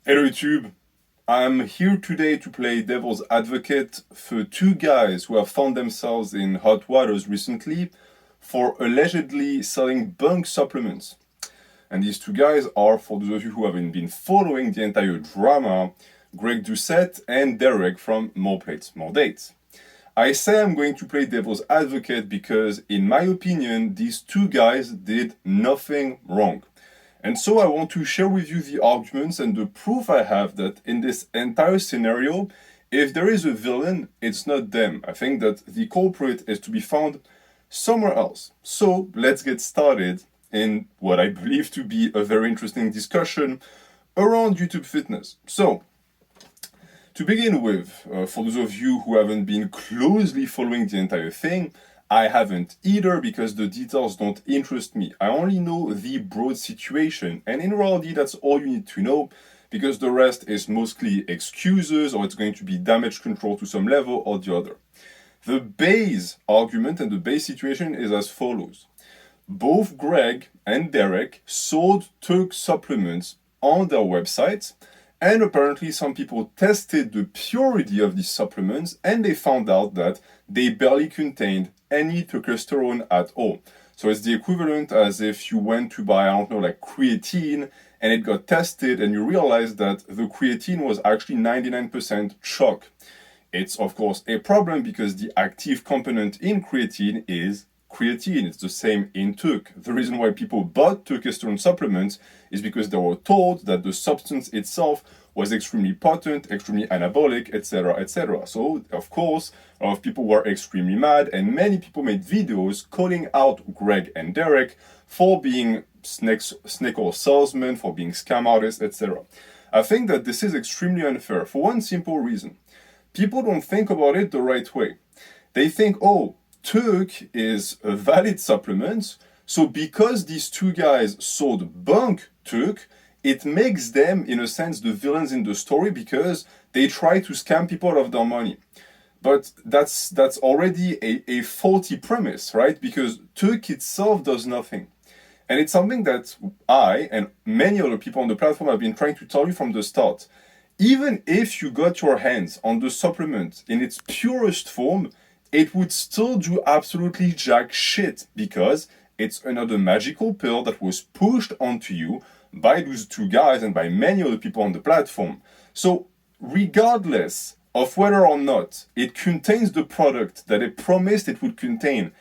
Hello YouTube, I'm here today to play devil's advocate for two guys who have found themselves in hot waters recently for allegedly selling bunk supplements. And these two guys are, for those of you who haven't been following the entire drama, Greg Doucette and Derrick from More Plates, More Dates. I say I'm going to play devil's advocate because, in my opinion, these two guys did nothing wrong. And so I want to share with you the arguments and the proof I have that in this entire scenario, if there is a villain, it's not them. I think that the culprit is to be found somewhere else. So let's get started in what I believe to be a very interesting discussion around YouTube fitness. So, to begin with, for those of you who haven't been closely following the entire thing, I haven't either because the details don't interest me. I only know the broad situation, and in reality, that's all you need to know because the rest is mostly excuses or it's going to be damage control to some level or the other. The base argument and the base situation is as follows. Both Greg and Derrick took supplements on their websites, and apparently some people tested the purity of these supplements and they found out that they barely contained any testosterone at all. So it's the equivalent as if you went to buy, like creatine and it got tested and you realized that the creatine was actually 99% chalk. It's of course a problem because the active component in creatine is creatine. It's the same in TUC. The reason why people bought testosterone supplements is because they were told that the substance itself was extremely potent, extremely anabolic, etc., etc. So, of course, a lot of people were extremely mad, and many people made videos calling out Greg and Derrick for being snake oil salesmen, for being scam artists, etc. I think that this is extremely unfair for one simple reason. People don't think about it the right way. They think, oh, TUC is a valid supplement, so because these two guys sold bunk TUC, it makes them, in a sense, the villains in the story because they try to scam people out of their money. But that's already a faulty premise, right? Because TUC itself does nothing. And it's something that I and many other people on the platform have been trying to tell you from the start. Even if you got your hands on the supplement in its purest form, it would still do absolutely jack shit because it's another magical pill that was pushed onto you by those two guys and by many other people on the platform. So, regardless of whether or not it contains the product that it promised it would contain,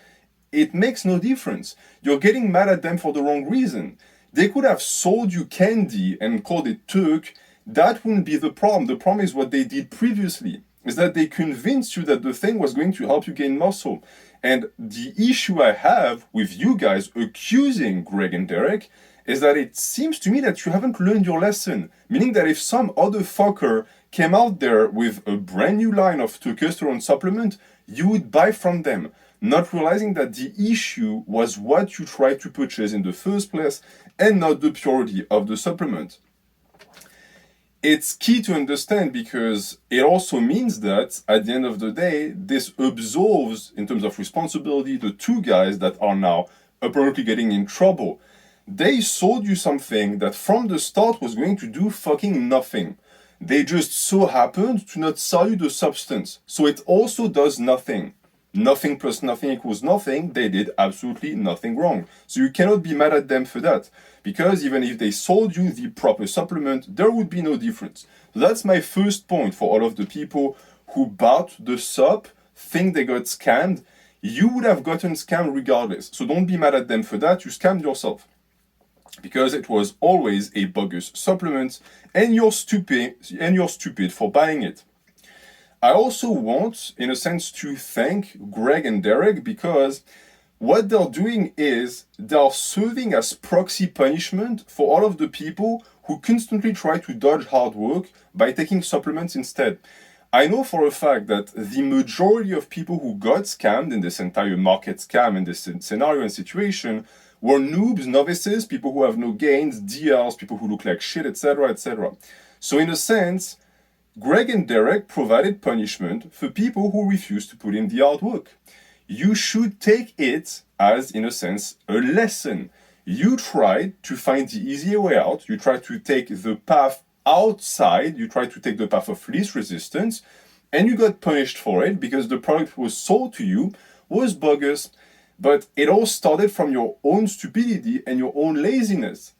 it makes no difference. You're getting mad at them for the wrong reason. They could have sold you candy and called it TUC. That wouldn't be the problem. The problem is what they did previously, is that they convinced you that the thing was going to help you gain muscle. And the issue I have with you guys accusing Greg and Derrick is that it seems to me that you haven't learned your lesson. Meaning that if some other fucker came out there with a brand new line of testosterone supplement, you would buy from them, not realizing that the issue was what you tried to purchase in the first place and not the purity of the supplement. It's key to understand because it also means that at the end of the day, this absolves, in terms of responsibility, the two guys that are now apparently getting in trouble. They sold you something that from the start was going to do fucking nothing. They just so happened to not sell you the substance. So it also does nothing. Nothing plus nothing equals nothing. They did absolutely nothing wrong. So you cannot be mad at them for that. Because even if they sold you the proper supplement, there would be no difference. So that's my first point for all of the people who bought the sup, think they got scammed. You would have gotten scammed regardless. So don't be mad at them for that. You scammed yourself. Because it was always a bogus supplement and you're stupid for buying it. I also want, in a sense, to thank Greg and Derrick because what they're doing is they're serving as proxy punishment for all of the people who constantly try to dodge hard work by taking supplements instead. I know for a fact that the majority of people who got scammed in this entire market scam, in this scenario and situation, were noobs, novices, people who have no gains, DLs, people who look like shit, etc., etc. So in a sense, Greg and Derrick provided punishment for people who refused to put in the hard work. You should take it as, in a sense, a lesson. You tried to find the easier way out. You tried to take the path outside, you tried to take the path of least resistance, and you got punished for it because the product was sold to you was bogus. But it all started from your own stupidity and your own laziness.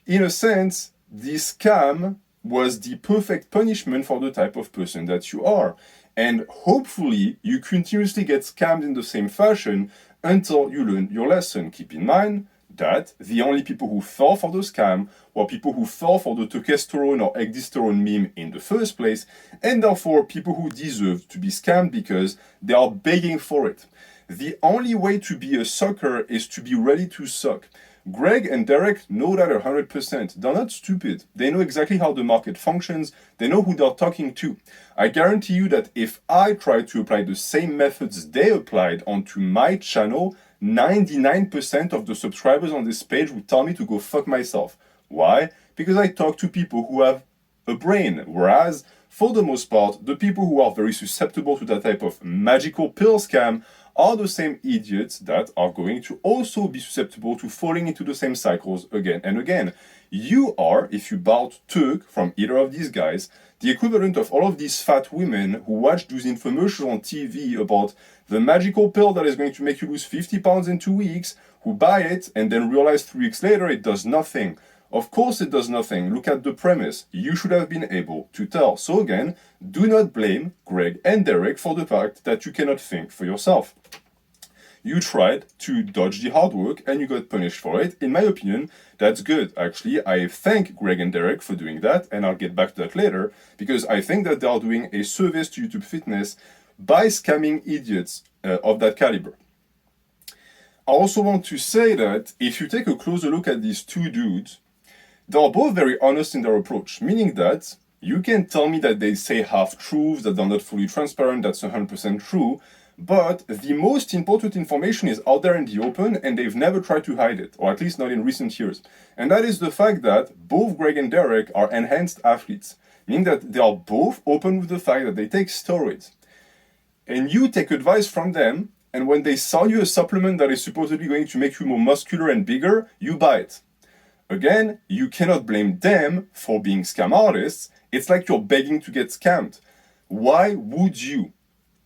In a sense, this scam was the perfect punishment for the type of person that you are. And hopefully, you continuously get scammed in the same fashion until you learn your lesson. Keep in mind that the only people who fell for the scam were people who fell for the testosterone or ecdysterone meme in the first place, and therefore people who deserve to be scammed because they are begging for it. The only way to be a sucker is to be ready to suck. Greg and Derrick know that 100%. They're not stupid. They know exactly how the market functions. They know who they're talking to. I guarantee you that if I tried to apply the same methods they applied onto my channel, 99% of the subscribers on this page would tell me to go fuck myself. Why? Because I talk to people who have a brain, whereas, for the most part, the people who are very susceptible to that type of magical pill scam are the same idiots that are going to also be susceptible to falling into the same cycles again and again. You are, if you bought Turk from either of these guys, the equivalent of all of these fat women who watch those infomercials on TV about the magical pill that is going to make you lose 50 pounds in 2 weeks, who buy it and then realize 3 weeks later it does nothing. Of course it does nothing. Look at the premise. You should have been able to tell. So again, do not blame Greg and Derrick for the fact that you cannot think for yourself. You tried to dodge the hard work and you got punished for it. In my opinion, that's good. Actually, I thank Greg and Derrick for doing that, and I'll get back to that later, because I think that they are doing a service to YouTube Fitness by scamming idiots of that caliber. I also want to say that if you take a closer look at these two dudes, they're both very honest in their approach, meaning that you can tell me that they say half-truths, that they're not fully transparent, that's 100% true, but the most important information is out there in the open and they've never tried to hide it, or at least not in recent years. And that is the fact that both Greg and Derrick are enhanced athletes, meaning that they are both open with the fact that they take steroids. And you take advice from them, and when they sell you a supplement that is supposedly going to make you more muscular and bigger, you buy it. Again, you cannot blame them for being scam artists. It's like you're begging to get scammed. Why would you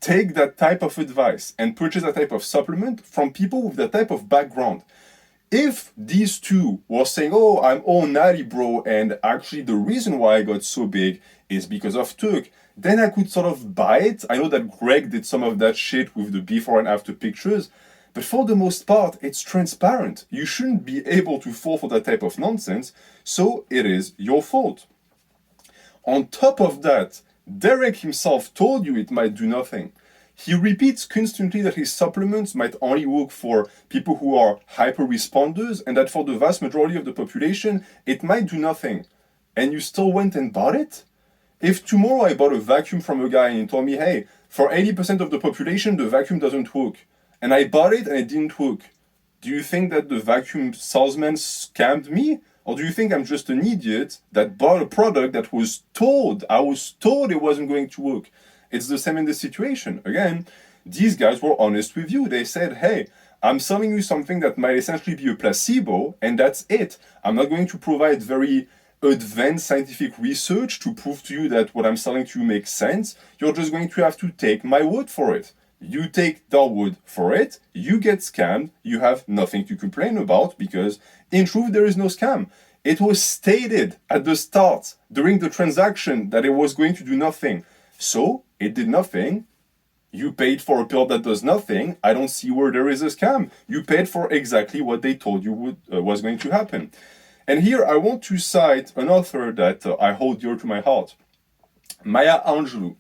take that type of advice and purchase that type of supplement from people with that type of background? If these two were saying, oh, I'm all natty, bro, and actually the reason why I got so big is because of Turk, then I could sort of buy it. I know that Greg did some of that shit with the before and after pictures, but for the most part, it's transparent. You shouldn't be able to fall for that type of nonsense, so it is your fault. On top of that, Derrick himself told you it might do nothing. He repeats constantly that his supplements might only work for people who are hyper responders and that for the vast majority of the population, it might do nothing. And you still went and bought it? If tomorrow I bought a vacuum from a guy and he told me, hey, for 80% of the population, the vacuum doesn't work, and I bought it and it didn't work, do you think that the vacuum salesman scammed me? Or do you think I'm just an idiot that bought a product that I was told it wasn't going to work? It's the same in this situation. Again, these guys were honest with you. They said, hey, I'm selling you something that might essentially be a placebo, and that's it. I'm not going to provide very advanced scientific research to prove to you that what I'm selling to you makes sense. You're just going to have to take my word for it. You take their word for it, you get scammed, you have nothing to complain about because, in truth, there is no scam. It was stated at the start, during the transaction, that it was going to do nothing. So, it did nothing. You paid for a pill that does nothing. I don't see where there is a scam. You paid for exactly what they told you was going to happen. And here I want to cite an author that I hold dear to my heart, Maya Angelou,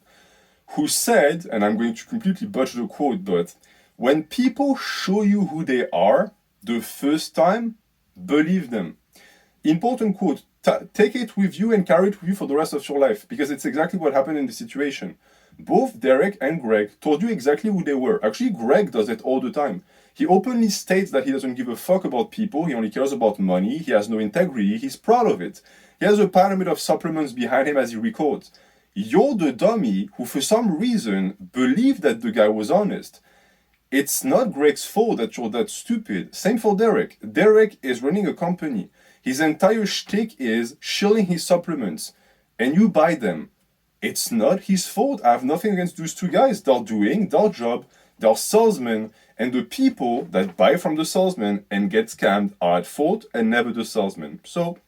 who said, and I'm going to completely butcher the quote, but when people show you who they are the first time, believe them. Important quote, take it with you and carry it with you for the rest of your life, because it's exactly what happened in this situation. Both Derrick and Greg told you exactly who they were. Actually, Greg does it all the time. He openly states that he doesn't give a fuck about people, he only cares about money, he has no integrity, he's proud of it. He has a pyramid of supplements behind him as he records. You're the dummy who for some reason believed that the guy was honest. It's not Greg's fault that you're that stupid. Same for Derrick. Derrick is running a company. His entire shtick is shilling his supplements. and you buy them, it's not his fault. I have nothing against those two guys. They're doing their job, they're salesmen, and the people that buy from the salesman and get scammed are at fault and never the salesman. So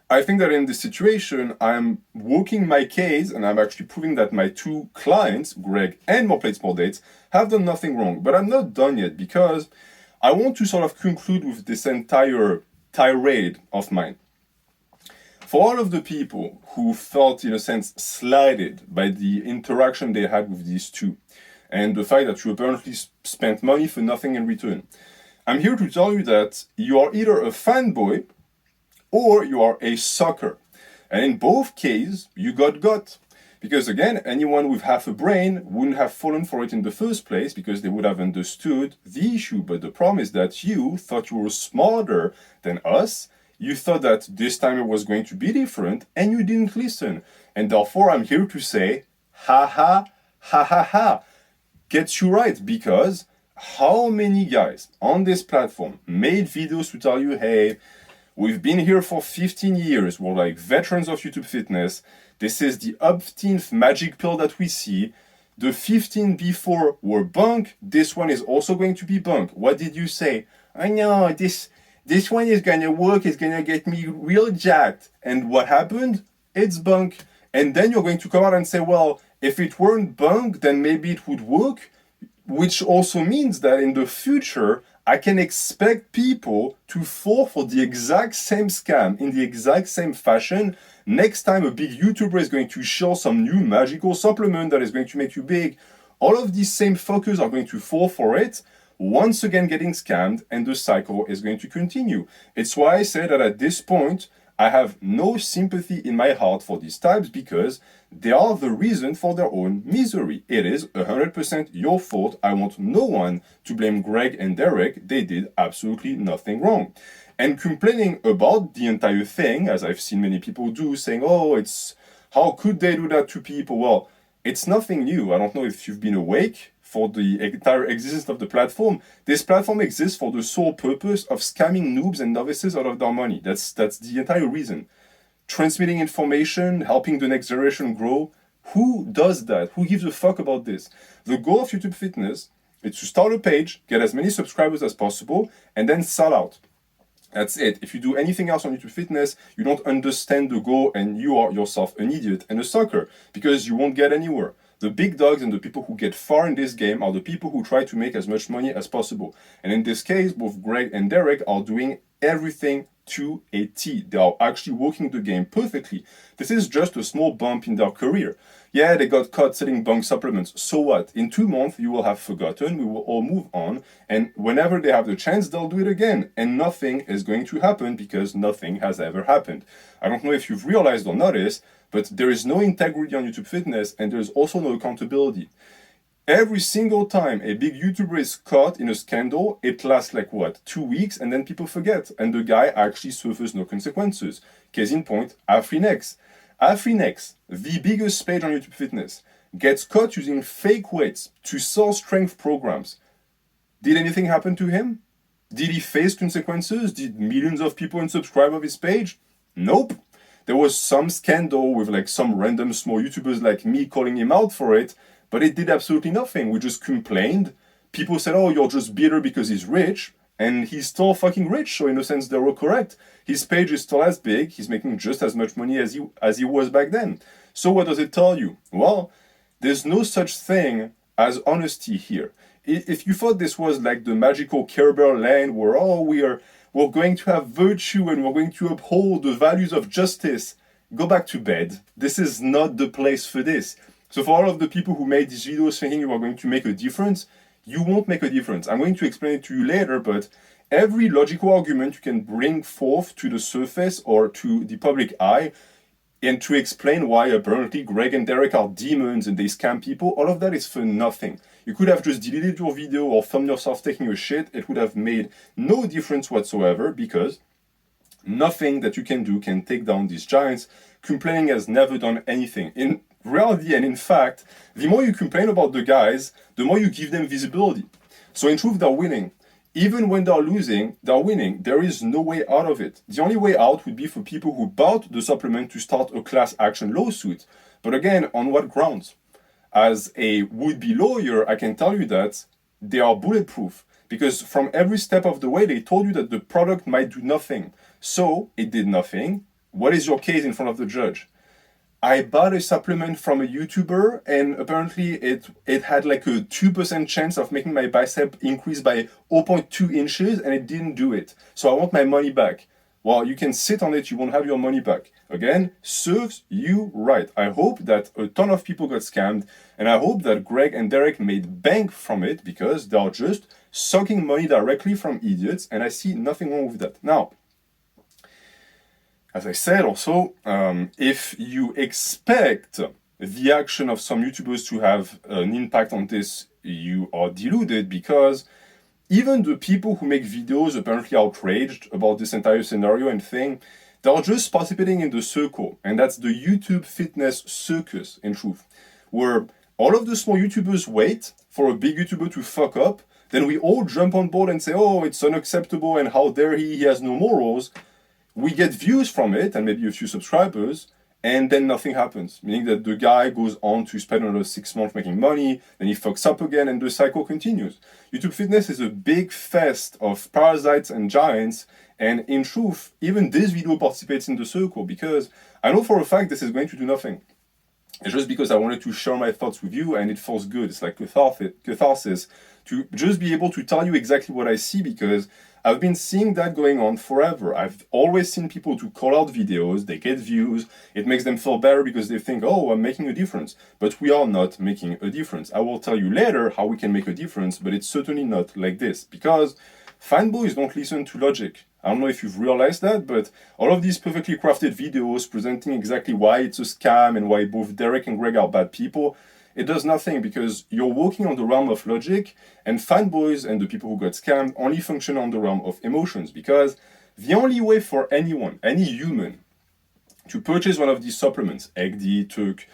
I think that in this situation, I'm working my case and I'm actually proving that my two clients, Greg and More Plates, More Dates, have done nothing wrong. But I'm not done yet because I want to sort of conclude with this entire tirade of mine. For all of the people who felt, in a sense, slighted by the interaction they had with these two, and the fact that you apparently spent money for nothing in return, I'm here to tell you that you are either a fanboy or you are a sucker. And in both cases, you got. Because again, anyone with half a brain wouldn't have fallen for it in the first place because they would have understood the issue. But the problem is that you thought you were smarter than us. You thought that this time it was going to be different and you didn't listen. And therefore, I'm here to say, ha ha, ha ha ha. Gets you right, because how many guys on this platform made videos to tell you, hey, we've been here for 15 years, we're like veterans of YouTube fitness, this is the umpteenth magic pill that we see, the 15 before were bunk, this one is also going to be bunk. What did you say? I know, this one is gonna work, it's gonna get me real jacked. And what happened? It's bunk. And then you're going to come out and say, well, if it weren't bunk, then maybe it would work, which also means that in the future, I can expect people to fall for the exact same scam in the exact same fashion. Next time a big YouTuber is going to show some new magical supplement that is going to make you big, all of these same fuckers are going to fall for it, once again getting scammed, and the cycle is going to continue. It's why I say that at this point, I have no sympathy in my heart for these types because they are the reason for their own misery. It is 100% your fault. I want no one to blame Greg and Derrick. They did absolutely nothing wrong. And complaining about the entire thing, as I've seen many people do, saying, oh, how could they do that to people? Well, it's nothing new. I don't know if you've been awake for the entire existence of the platform. This platform exists for the sole purpose of scamming noobs and novices out of their money. That's the entire reason. Transmitting information, helping the next generation grow. Who does that? Who gives a fuck about this? The goal of YouTube Fitness is to start a page, get as many subscribers as possible, and then sell out. That's it. If you do anything else on YouTube Fitness, you don't understand the goal and you are yourself an idiot and a sucker because you won't get anywhere. The big dogs and the people who get far in this game are the people who try to make as much money as possible. And in this case, both Greg and Derrick are doing everything to a T. They are actually working the game perfectly. This is just a small bump in their career. Yeah, they got caught selling bunk supplements. So what? In 2 months, you will have forgotten. We will all move on. And whenever they have the chance, they'll do it again. And nothing is going to happen because nothing has ever happened. I don't know if you've realized or noticed, but there is no integrity on YouTube Fitness and there's also no accountability. Every single time a big YouTuber is caught in a scandal, it lasts like 2 weeks and then people forget. And the guy actually suffers no consequences. Case in point, Afrinex. Afrinex, the biggest page on YouTube Fitness, gets caught using fake weights to sell strength programs. Did anything happen to him? Did he face consequences? Did millions of people unsubscribe of his page? Nope. There was some scandal with like some random small YouTubers like me calling him out for it, but it did absolutely nothing. We just complained. People said, oh, you're just bitter because he's rich. And he's still fucking rich, so in a sense they were correct. His page is still as big, he's making just as much money as he was back then. So what does it tell you? Well, there's no such thing as honesty here. If you thought this was like the magical Care Bear land where, oh, we're going to have virtue and we're going to uphold the values of justice, go back to bed. This is not the place for this. So for all of the people who made these videos thinking you are going to make a difference, you won't make a difference. I'm going to explain it to you later, but every logical argument you can bring forth to the surface or to the public eye and to explain why apparently Greg and Derrick are demons and they scam people, all of that is for nothing. You could have just deleted your video or filmed yourself taking a shit. It would have made no difference whatsoever because nothing that you can do can take down these giants. Complaining has never done anything. In reality and in fact, the more you complain about the guys, the more you give them visibility. So in truth, they're winning. even when they're losing, they're winning. There is no way out of it. The only way out would be for people who bought the supplement to start a class action lawsuit. But again, on what grounds? As a would-be lawyer, I can tell you that they are bulletproof, because from every step of the way, they told you that the product might do nothing. So it did nothing. What is your case in front of the judge? I bought a supplement from a YouTuber, and apparently it had like a 2% chance of making my bicep increase by 0.2 inches, and it didn't do it. So I want my money back. Well, you can sit on it, you won't have your money back. Again, serves you right. I hope that a ton of people got scammed, and I hope that Greg and Derrick made bank from it, because they are just sucking money directly from idiots, and I see nothing wrong with that. Now, as I said also, if you expect the action of some YouTubers to have an impact on this, you are deluded, because even the people who make videos apparently outraged about this entire scenario and thing, they're just participating in the circle, and that's the YouTube fitness circus, in truth, where all of the small YouTubers wait for a big YouTuber to fuck up, then we all jump on board and say, oh, it's unacceptable and how dare he has no morals. We get views from it and maybe a few subscribers, and then nothing happens. Meaning that the guy goes on to spend another 6 months making money, then he fucks up again, and the cycle continues. YouTube Fitness is a big fest of parasites and giants, and in truth, even this video participates in the circle, because I know for a fact this is going to do nothing. It's just because I wanted to share my thoughts with you, and it feels good. It's like catharsis to just be able to tell you exactly what I see, because I've been seeing that going on forever. I've always seen people to call out videos, they get views, it makes them feel better because they think, oh, I'm making a difference. But we are not making a difference. I will tell you later how we can make a difference, but it's certainly not like this, because fanboys don't listen to logic. I don't know if you've realized that, but all of these perfectly crafted videos presenting exactly why it's a scam and why both Derrick and Greg are bad people, it does nothing, because you're walking on the realm of logic, and fanboys and the people who got scammed only function on the realm of emotions, because the only way for anyone, any human, to purchase one of these supplements, EGD, Turk,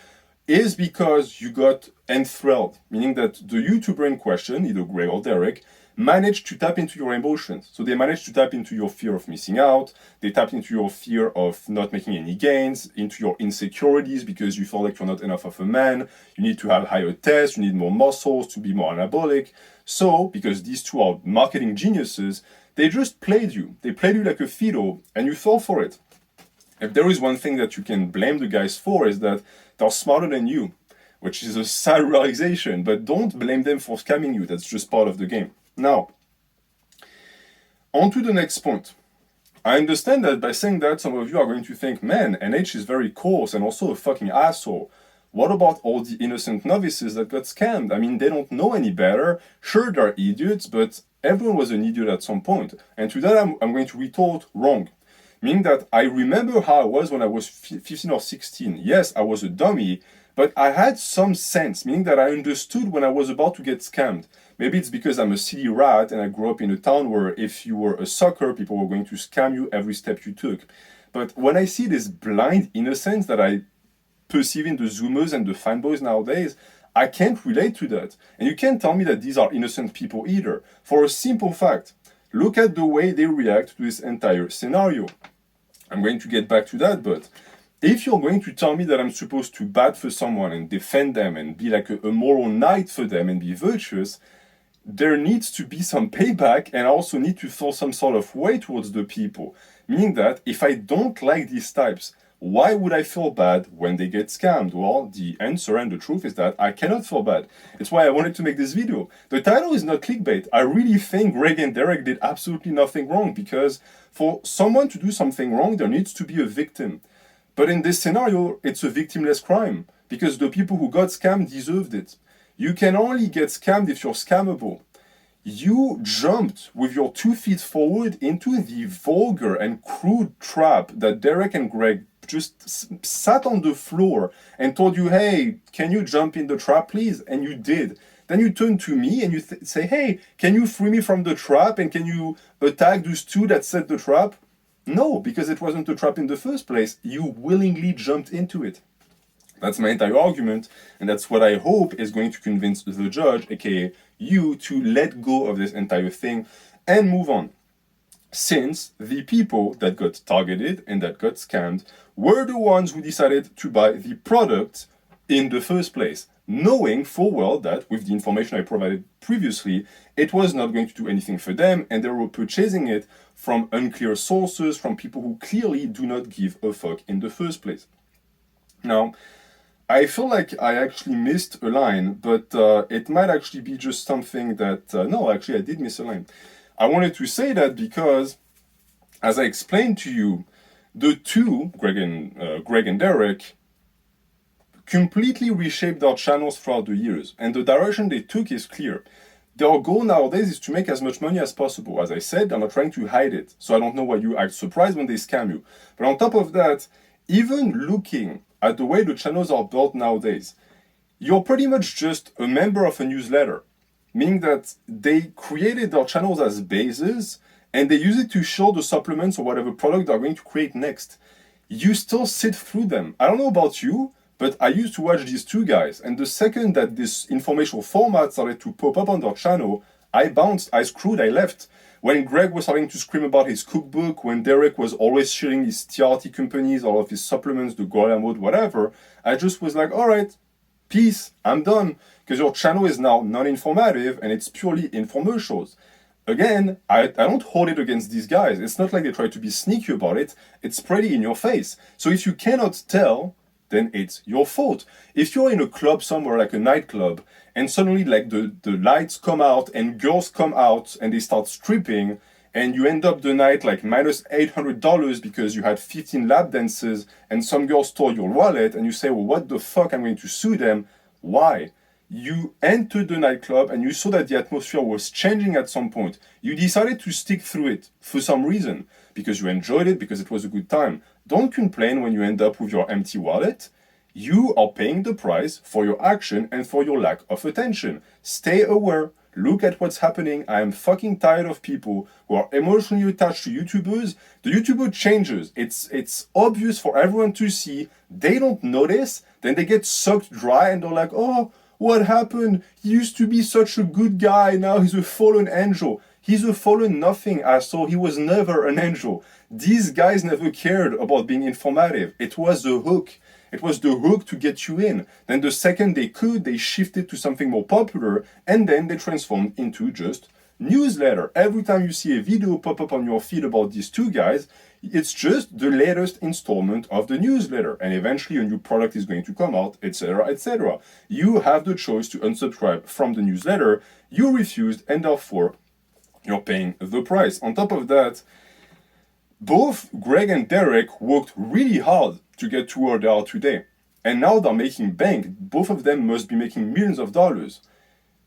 is because you got enthralled, meaning that the YouTuber in question, either Greg or Derrick, managed to tap into your emotions. So they managed to tap into your fear of missing out, they tapped into your fear of not making any gains, into your insecurities because you feel like you're not enough of a man, you need to have higher tests, you need more muscles to be more anabolic. So, because these two are marketing geniuses, they just played you. They played you like a fiddle, and you fell for it. If there is one thing that you can blame the guys for, is that they're smarter than you, which is a sad realization, but don't blame them for scamming you. That's just part of the game. Now, on to the next point. I understand that by saying that, some of you are going to think, man, NH is very coarse and also a fucking asshole. What about all the innocent novices that got scammed? I mean, they don't know any better. Sure, they're idiots, but everyone was an idiot at some point. And to that, I'm going to retort wrong. Meaning that I remember how I was when I was 15 or 16. Yes, I was a dummy, but I had some sense, meaning that I understood when I was about to get scammed. Maybe it's because I'm a city rat and I grew up in a town where if you were a sucker, people were going to scam you every step you took. But when I see this blind innocence that I perceive in the Zoomers and the fanboys nowadays, I can't relate to that. And you can't tell me that these are innocent people either. For a simple fact, look at the way they react to this entire scenario. I'm going to get back to that, but if you're going to tell me that I'm supposed to bat for someone and defend them and be like a moral knight for them and be virtuous, there needs to be some payback, and I also need to feel some sort of way towards the people. Meaning that if I don't like these types, why would I feel bad when they get scammed? Well, the answer and the truth is that I cannot feel bad. It's why I wanted to make this video. The title is not clickbait. I really think Greg and Derrick did absolutely nothing wrong, because for someone to do something wrong, there needs to be a victim. But in this scenario, it's a victimless crime, because the people who got scammed deserved it. You can only get scammed if you're scammable. You jumped with your 2 feet forward into the vulgar and crude trap that Derrick and Greg just sat on the floor and told you, hey, can you jump in the trap, please? And you did. Then you turn to me and you say, hey, can you free me from the trap? And can you attack those two that set the trap? No, because it wasn't a trap in the first place. You willingly jumped into it. That's my entire argument, and that's what I hope is going to convince the judge, aka you, to let go of this entire thing and move on. Since the people that got targeted and that got scammed were the ones who decided to buy the product in the first place, knowing full well that with the information I provided previously, it was not going to do anything for them, and they were purchasing it from unclear sources, from people who clearly do not give a fuck in the first place. Now, I feel like I actually missed a line, but it might actually be just something that, no, actually I did miss a line. I wanted to say that because, as I explained to you, the two, Greg and Derrick, completely reshaped their channels throughout the years, and the direction they took is clear. Their goal nowadays is to make as much money as possible. As I said, they're not trying to hide it, so I don't know why you act surprised when they scam you. But on top of that, even looking at the way the channels are built nowadays, you're pretty much just a member of a newsletter, meaning that they created their channels as bases, and they use it to show the supplements or whatever product they're going to create next. You still sit through them. I don't know about you, but I used to watch these two guys, and the second that this informational format started to pop up on their channel, I bounced, I screwed, I left. When Greg was starting to scream about his cookbook, when Derrick was always sharing his TRT companies, all of his supplements, the Gorilla Mode, whatever, I just was like, all right, peace, I'm done, because your channel is now non-informative and it's purely infomercials. Again, I don't hold it against these guys. It's not like they try to be sneaky about it. It's pretty in your face. So if you cannot tell, then it's your fault. If you're in a club somewhere, like a nightclub, and suddenly like the lights come out and girls come out and they start stripping, and you end up the night like minus $800 because you had 15 lap dances and some girl stole your wallet, and you say, well, what the fuck, I'm going to sue them. Why? You entered the nightclub and you saw that the atmosphere was changing at some point. You decided to stick through it for some reason, because you enjoyed it, because it was a good time. Don't complain when you end up with your empty wallet. You are paying the price for your action and for your lack of attention. Stay aware. Look at what's happening. I am fucking tired of people who are emotionally attached to YouTubers. The YouTuber changes. It's obvious for everyone to see. They don't notice. Then they get sucked dry and they're like, oh, what happened? He used to be such a good guy. Now he's a fallen angel. He's a fallen nothing, asshole. He was never an angel. These guys never cared about being informative. It was the hook. It was the hook to get you in. Then the second they could, they shifted to something more popular, and then they transformed into just newsletter. Every time you see a video pop up on your feed about these two guys, it's just the latest installment of the newsletter, and eventually a new product is going to come out, etc., etc. You have the choice to unsubscribe from the newsletter. You refused, and therefore you're paying the price. On top of that, both Greg and Derrick worked really hard to get to where they are today. And now they're making bank. Both of them must be making millions of dollars.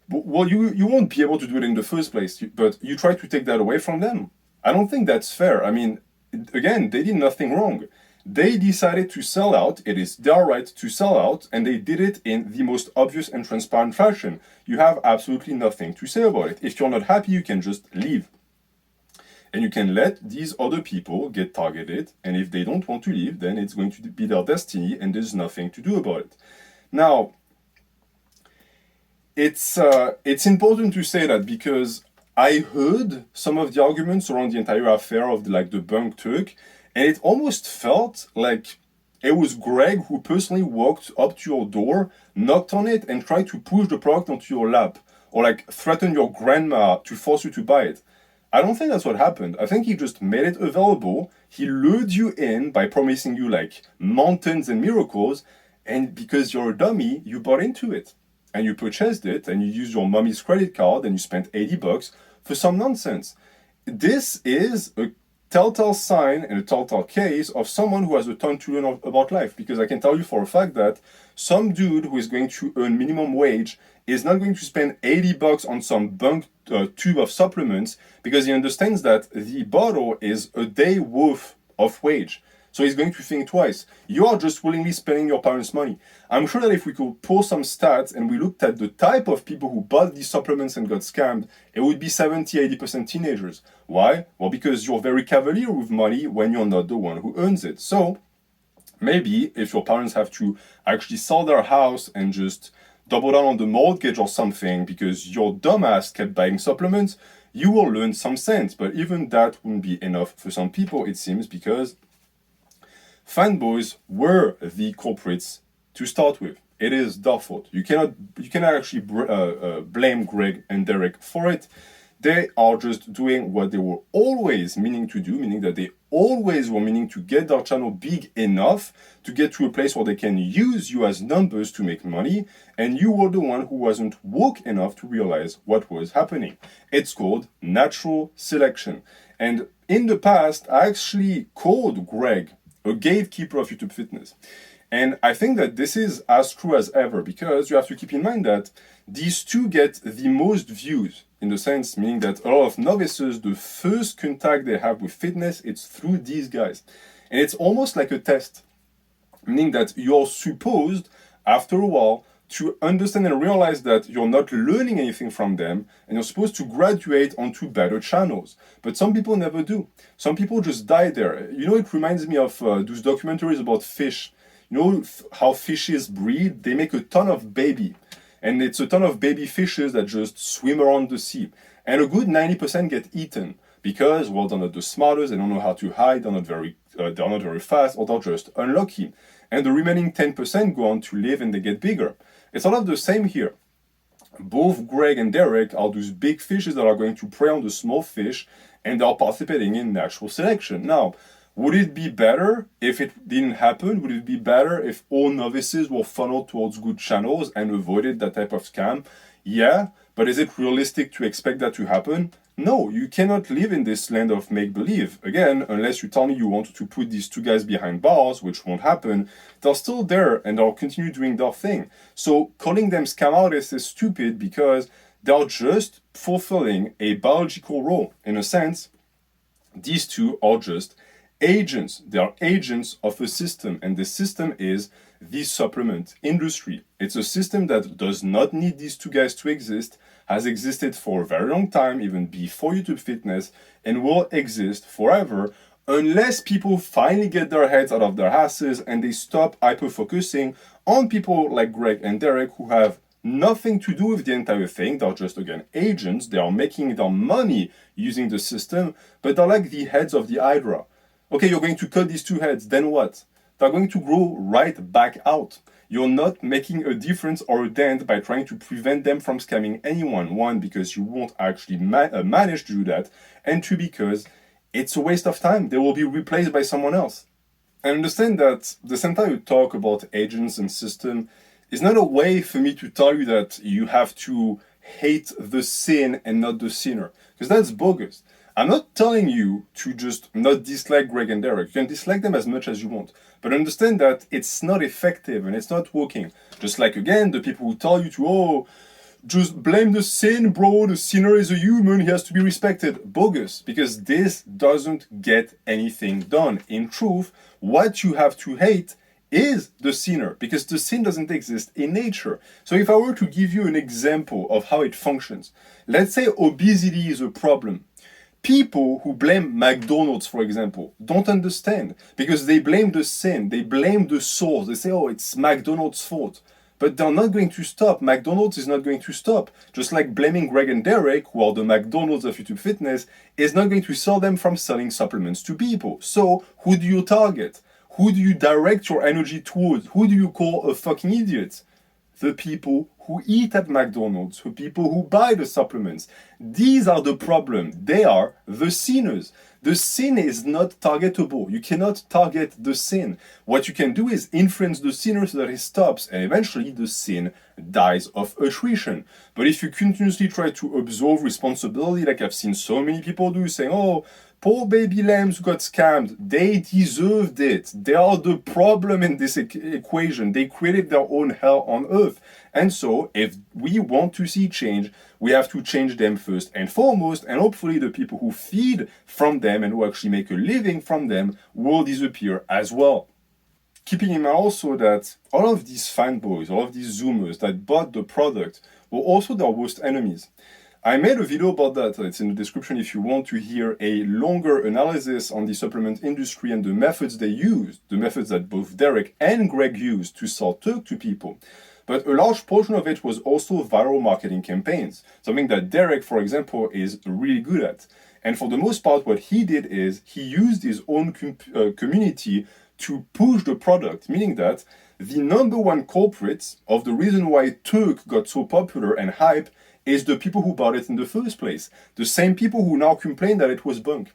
But, well, you won't be able to do it in the first place, but you try to take that away from them. I don't think that's fair. I mean, again, they did nothing wrong. They decided to sell out. It is their right to sell out, and they did it in the most obvious and transparent fashion. You have absolutely nothing to say about it. If you're not happy, you can just leave. And you can let these other people get targeted, and if they don't want to leave, then it's going to be their destiny, and there's nothing to do about it. Now, it's important to say that because I heard some of the arguments around the entire affair of the Bunk Turk, and it almost felt like it was Greg who personally walked up to your door, knocked on it, and tried to push the product onto your lap, or threaten your grandma to force you to buy it. I don't think that's what happened. I think he just made it available. He lured you in by promising you mountains and miracles, and because you're a dummy, you bought into it. And you purchased it, and you used your mommy's credit card, and you spent $80 for some nonsense. This is a telltale sign and a telltale case of someone who has a ton to learn about life, because I can tell you for a fact that some dude who is going to earn minimum wage is not going to spend $80 on some bunk tube of supplements, because he understands that the bottle is a day worth of wage. So he's going to think twice. You are just willingly spending your parents' money. I'm sure that if we could pull some stats and we looked at the type of people who bought these supplements and got scammed, it would be 70-80% teenagers. Why? Well, because you're very cavalier with money when you're not the one who earns it. So maybe if your parents have to actually sell their house and just double down on the mortgage or something because your dumbass kept buying supplements, you will learn some sense. But even that wouldn't be enough for some people, it seems, because fanboys were the culprits to start with. It is their fault. You cannot actually blame Greg and Derrick for it. They are just doing what they were always meaning to do, meaning that they always were meaning to get their channel big enough to get to a place where they can use you as numbers to make money, and you were the one who wasn't woke enough to realize what was happening. It's called natural selection. And in the past, I actually called Greg a gatekeeper of YouTube fitness. And I think that this is as true as ever, because you have to keep in mind that these two get the most views, in the sense, meaning that a lot of novices, the first contact they have with fitness, it's through these guys. And it's almost like a test, meaning that you're supposed, after a while, to understand and realize that you're not learning anything from them, and you're supposed to graduate onto better channels. But some people never do. Some people just die there. You know, it reminds me of those documentaries about fish. You know how fishes breed? They make a ton of baby. And it's a ton of baby fishes that just swim around the sea. And a good 90% get eaten because, well, they're not the smartest, they don't know how to hide, they're not very fast, or they're just unlucky. And the remaining 10% go on to live and they get bigger. It's all of the same here. Both Greg and Derrick are those big fishes that are going to prey on the small fish, and they are participating in natural selection. Now, would it be better if it didn't happen? Would it be better if all novices were funneled towards good channels and avoided that type of scam? Yeah, but is it realistic to expect that to happen? No, you cannot live in this land of make-believe. Again, unless you tell me you want to put these two guys behind bars, which won't happen, they're still there and they'll continue doing their thing. So calling them scam artists is stupid because they're just fulfilling a biological role. In a sense, these two are just agents. They are agents of a system, and the system is the supplement industry. It's a system that does not need these two guys to exist, has existed for a very long time, even before YouTube fitness, and will exist forever unless people finally get their heads out of their asses and they stop hyper-focusing on people like Greg and Derrick who have nothing to do with the entire thing. They're just, again, agents. They are making their money using the system, but they're like the heads of the Hydra. Okay, you're going to cut these two heads, then what? They're going to grow right back out. You're not making a difference or a dent by trying to prevent them from scamming anyone. One, because you won't actually manage to do that, and two, because it's a waste of time. They will be replaced by someone else. And understand that the same time you talk about agents and system is not a way for me to tell you that you have to hate the sin and not the sinner, because that's bogus. I'm not telling you to just not dislike Greg and Derrick. You can dislike them as much as you want. But understand that it's not effective and it's not working. Just like, again, the people who tell you to, just blame the sin, bro. The sinner is a human. He has to be respected. Bogus. Because this doesn't get anything done. In truth, what you have to hate is the sinner, because the sin doesn't exist in nature. So if I were to give you an example of how it functions, let's say obesity is a problem. People who blame McDonald's, for example, don't understand because they blame the sin, they blame the source. They say, oh, it's McDonald's fault. But they're not going to stop. McDonald's is not going to stop. Just like blaming Greg and Derrick, who are the McDonald's of YouTube fitness, is not going to sell them from selling supplements to people. So who do you target? Who do you direct your energy towards? Who do you call a fucking idiot? The people who eat at McDonald's, the people who buy the supplements. These are the problem. They are the sinners. The sin is not targetable. You cannot target the sin. What you can do is influence the sinner so that he stops, and eventually the sin dies of attrition. But if you continuously try to absolve responsibility, like I've seen so many people do, saying, oh, poor baby lambs who got scammed, they deserved it. They are the problem in this equation. They created their own hell on earth. And so, if we want to see change, we have to change them first and foremost, and hopefully the people who feed from them and who actually make a living from them will disappear as well. Keeping in mind also that all of these fanboys, all of these Zoomers that bought the product were also their worst enemies. I made a video about that. It's in the description if you want to hear a longer analysis on the supplement industry and the methods they use, the methods that both Derrick and Greg used to sell Turk to people. But a large portion of it was also viral marketing campaigns, something that Derrick, for example, is really good at. And for the most part, what he did is he used his own community to push the product, meaning that the number one culprit of the reason why Turk got so popular and hype is the people who bought it in the first place. The same people who now complain that it was bunk.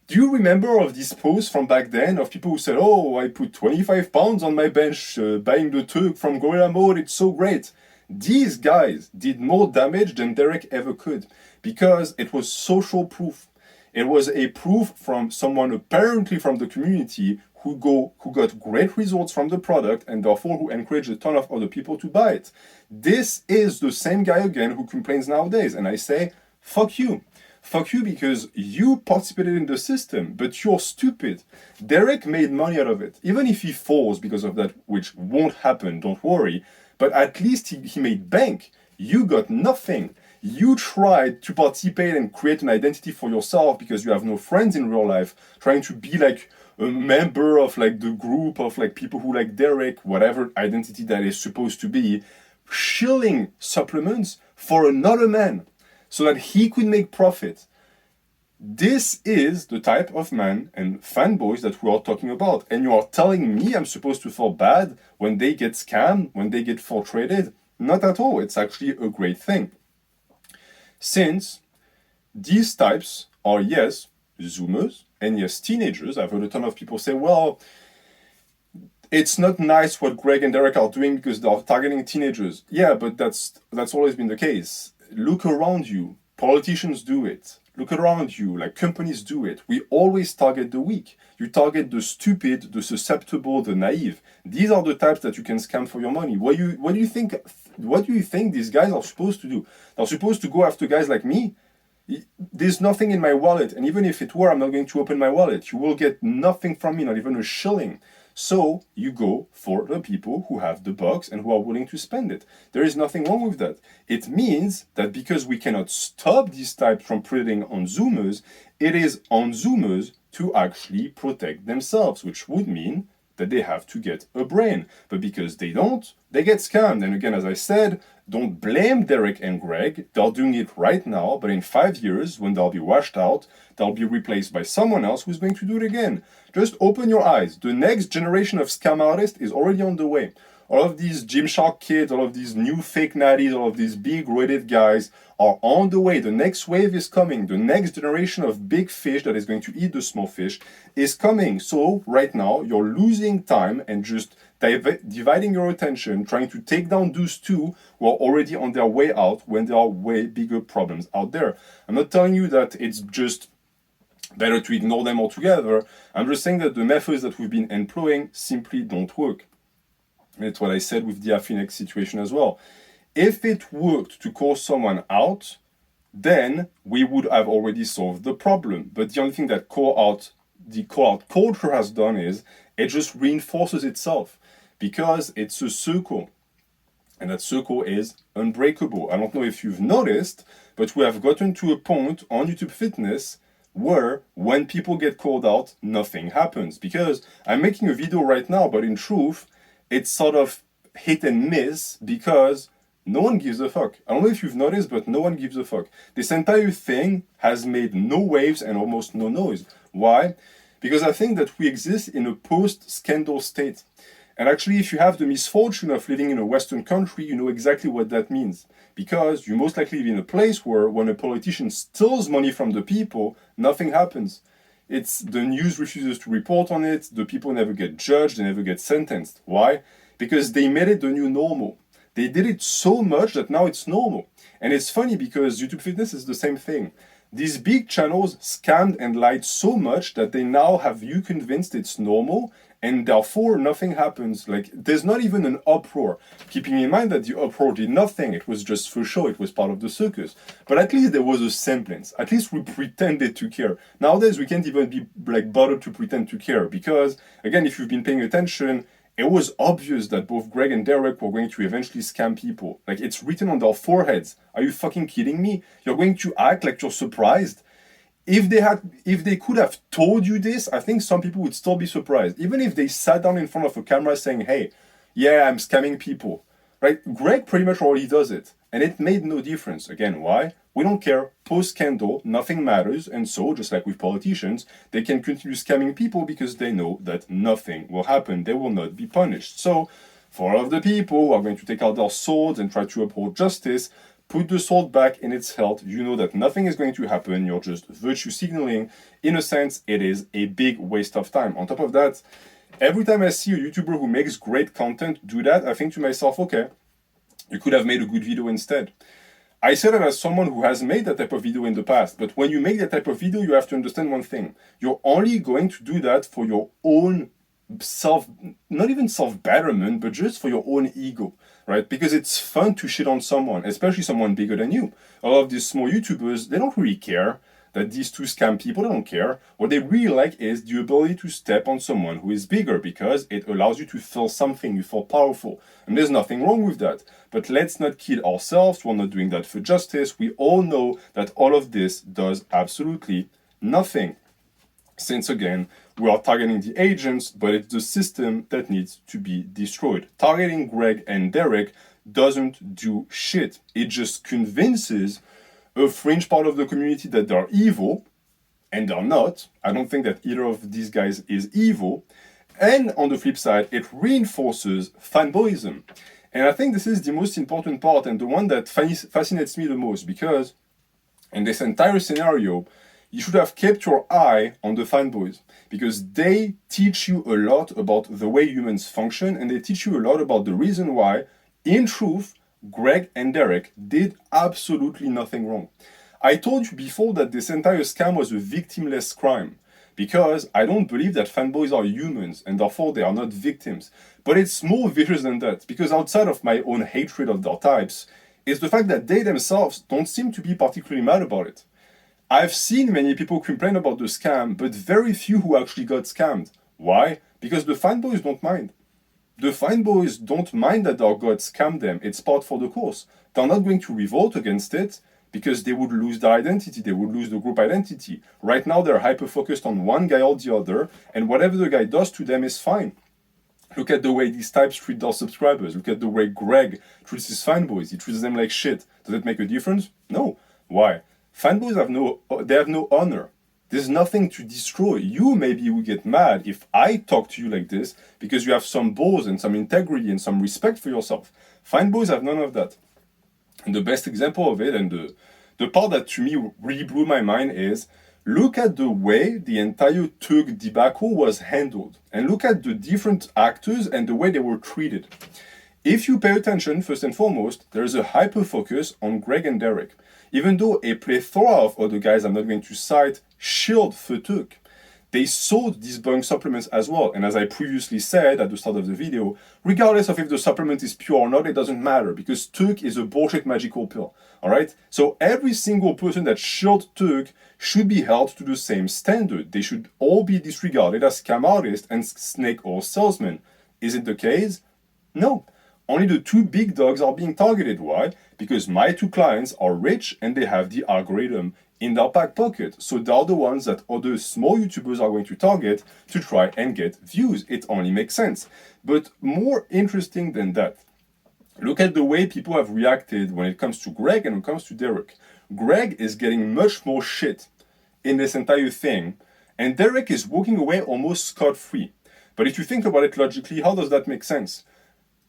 Do you remember of these posts from back then of people who said, oh, I put 25 pounds on my bench buying the Turk from Gorilla Mode, it's so great. These guys did more damage than Derrick ever could because it was social proof. It was a proof from someone apparently from the community who got great results from the product and therefore who encouraged a ton of other people to buy it. This is the same guy again who complains nowadays. And I say, fuck you. Fuck you because you participated in the system, but you're stupid. Derrick made money out of it. Even if he falls because of that, which won't happen, don't worry. But at least he made bank. You got nothing. You tried to participate and create an identity for yourself because you have no friends in real life, trying to be like a member of like the group of like people who like Derrick, whatever identity that is supposed to be, shilling supplements for another man so that he could make profit. This is the type of man and fanboys that we are talking about. And you are telling me I'm supposed to feel bad when they get scammed, when they get traded? Not at all. It's actually a great thing. Since these types are, yes, Zoomers, and yes, teenagers. I've heard a ton of people say, well, it's not nice what Greg and Derrick are doing because they're targeting teenagers. Yeah, but that's always been the case. Look around you. Politicians do it. Look around you, like companies do it. We always target the weak. You target the stupid, the susceptible, the naive. These are the types that you can scam for your money. What do you think these guys are supposed to do? They're supposed to go after guys like me? There's nothing in my wallet, and even if it were, I'm not going to open my wallet. You will get nothing from me, not even a shilling. So you go for the people who have the bucks and who are willing to spend it. There is nothing wrong with that. It means that because we cannot stop these types from preding on Zoomers, it is on Zoomers to actually protect themselves, which would mean that they have to get a brain. But because they don't, they get scammed. And again, as I said, don't blame Derrick and Greg. They're doing it right now, but in 5 years, when they'll be washed out, they'll be replaced by someone else who's going to do it again. Just open your eyes. The next generation of scam artists is already on the way. All of these Gymshark kids, all of these new fake natties, all of these big rated guys are on the way. The next wave is coming. The next generation of big fish that is going to eat the small fish is coming. So right now, you're losing time and just dividing your attention, trying to take down those two who are already on their way out when there are way bigger problems out there. I'm not telling you that it's just better to ignore them altogether. I'm just saying that the methods that we've been employing simply don't work. That's what I said with the Affinex situation as well. If it worked to call someone out, then we would have already solved the problem. But the only thing that the call out culture has done is it just reinforces itself because it's a circle. And that circle is unbreakable. I don't know if you've noticed, but we have gotten to a point on YouTube Fitness where when people get called out, nothing happens. Because I'm making a video right now, but in truth, it's sort of hit and miss because no one gives a fuck. I don't know if you've noticed, but no one gives a fuck. This entire thing has made no waves and almost no noise. Why? Because I think that we exist in a post-scandal state. And actually, if you have the misfortune of living in a Western country, you know exactly what that means. Because you most likely live in a place where when a politician steals money from the people, nothing happens. It's the news refuses to report on it, the people never get judged, they never get sentenced. Why? Because they made it the new normal. They did it so much that now it's normal. And it's funny because YouTube Fitness is the same thing. These big channels scammed and lied so much that they now have you convinced it's normal and therefore nothing happens. Like, there's not even an uproar. Keeping in mind that the uproar did nothing. It was just for show. It was part of the circus. But at least there was a semblance. At least we pretended to care. Nowadays, we can't even be like bothered to pretend to care because, again, if you've been paying attention, it was obvious that both Greg and Derrick were going to eventually scam people. Like, it's written on their foreheads. Are you fucking kidding me? You're going to act like you're surprised? If they could have told you this, I think some people would still be surprised. Even if they sat down in front of a camera saying, hey, yeah, I'm scamming people. Right? Greg pretty much already does it. And it made no difference. Again, why? We don't care. Post-scandal, nothing matters. And so, just like with politicians, they can continue scamming people because they know that nothing will happen. They will not be punished. So, for all of the people who are going to take out their swords and try to uphold justice, put the sword back in its hilt. You know that nothing is going to happen. You're just virtue signaling. In a sense, it is a big waste of time. On top of that, every time I see a YouTuber who makes great content do that, I think to myself, okay, you could have made a good video instead. I say that as someone who has made that type of video in the past, but when you make that type of video, you have to understand one thing. You're only going to do that for your own not even self-betterment, but just for your own ego, right? Because it's fun to shit on someone, especially someone bigger than you. A lot of these small YouTubers, they don't really care that these two scam people. They don't care. What they really like is the ability to step on someone who is bigger because it allows you to feel something, you feel powerful. And there's nothing wrong with that. But let's not kid ourselves. We're not doing that for justice. We all know that all of this does absolutely nothing. Since again, we are targeting the agents, but it's the system that needs to be destroyed. Targeting Greg and Derrick doesn't do shit. It just convinces a fringe part of the community that they're evil, and they're not. I don't think that either of these guys is evil. And on the flip side, it reinforces fanboyism. And I think this is the most important part and the one that fascinates me the most, because in this entire scenario, you should have kept your eye on the fanboys, because they teach you a lot about the way humans function, and they teach you a lot about the reason why, in truth, Greg and Derrick did absolutely nothing wrong. I told you before that this entire scam was a victimless crime, because I don't believe that fanboys are humans, and therefore they are not victims. But it's more vicious than that, because outside of my own hatred of their types, it's the fact that they themselves don't seem to be particularly mad about it. I've seen many people complain about the scam, but very few who actually got scammed. Why? Because the fanboys don't mind. The fanboys don't mind that their god scammed them. It's part for the course. They're not going to revolt against it because they would lose their identity. They would lose the group identity. Right now, they're hyper-focused on one guy or the other, and whatever the guy does to them is fine. Look at the way these types treat their subscribers. Look at the way Greg treats his fanboys. He treats them like shit. Does it make a difference? No. Why? Fanboys have no honor. There's nothing to destroy. You maybe will get mad if I talk to you like this because you have some balls and some integrity and some respect for yourself. Fanboys have none of that. And the best example of it, and the part that to me really blew my mind, is look at the way the entire Turk debacle was handled. And look at the different actors and the way they were treated. If you pay attention, first and foremost, there is a hyper-focus on Greg and Derrick. Even though a plethora of other guys I'm not going to cite shield for Turk, they sold these bunk supplements as well. And as I previously said at the start of the video, regardless of if the supplement is pure or not, it doesn't matter because Turk is a bullshit magical pill. Alright? So every single person that shielded Turk should be held to the same standard. They should all be disregarded as scam artists and snake oil salesmen. Is it the case? No. Only the two big dogs are being targeted. Why? Because my two clients are rich and they have the algorithm in their back pocket. So they're the ones that other small YouTubers are going to target to try and get views. It only makes sense. But more interesting than that, look at the way people have reacted when it comes to Greg and when it comes to Derrick. Greg is getting much more shit in this entire thing, and Derrick is walking away almost scot-free. But if you think about it logically, how does that make sense?